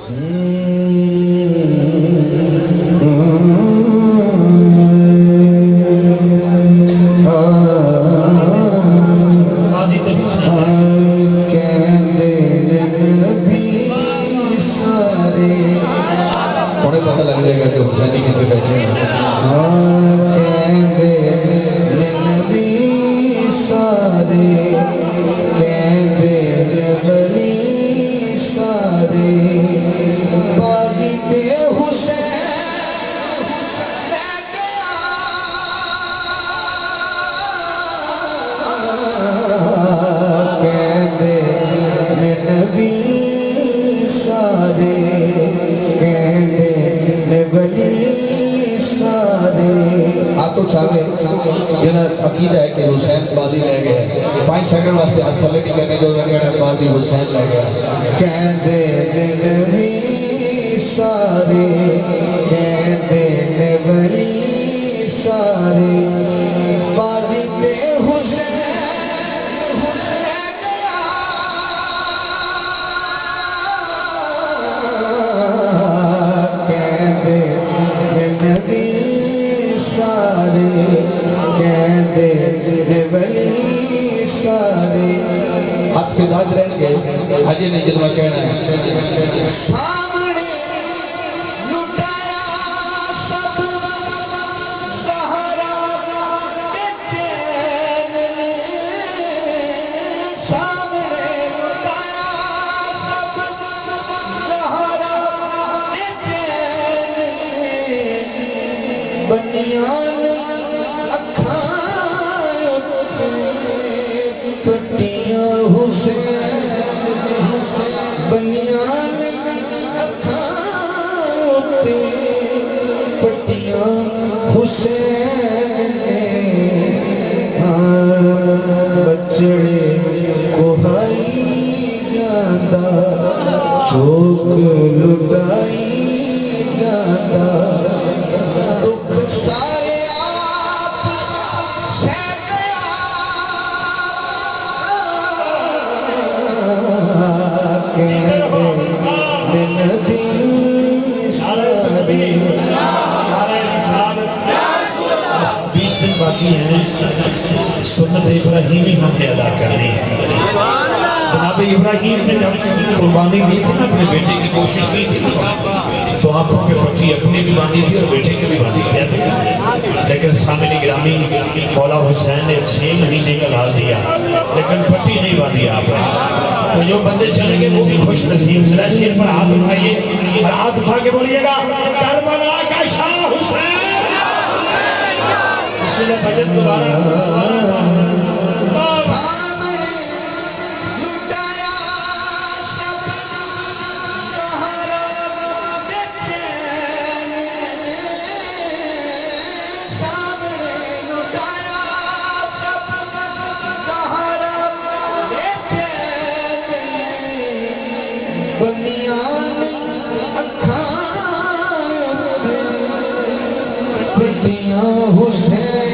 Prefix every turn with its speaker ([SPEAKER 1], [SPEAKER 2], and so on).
[SPEAKER 1] उन्हें पता लग जाएगा कि हुसैनी कितने बैठे हैं। अकीदा है कि हुसैन बाजी ले गए 5 सेकंड वास्ते हाथ थले नहीं करने जो बाजी हुसैन ले गया। कहते नबी सारे कहते नबी सारे बाजी ते हुसैन कहते नबी सारे हाथ पे दाद रहेंगे हजे नहीं जितना कहना है सामने लुटाया सब सहारा सामने लुटाया सब सहारा बनियान बचड़े को हाई जाता चौक लुटाई जाता दुख सारे आप सह गया नबी बाकी है सुन्नत इब्राहिमी हमने अदा करनी है। जनाब इब्राहिम ने जब कुर्बानी दी थी ना अपने बेटे की कोशिश की थी तो आंखों पे पट्टी अपनी भी बांधी थी और बेटे की भी बांधी थी, लेकिन सामने गिरामी मौला हुसैन ने 6 महीने का लाल दिया लेकिन पट्टी नहीं बांधी आपने। तो जो बंदे चले गए वो भी खुश नसीब। सिर पर हाथ उठाइए और हाथ उठा के बोलिएगा करबला का शाह हुसैन। भजन दोबारा हुसैन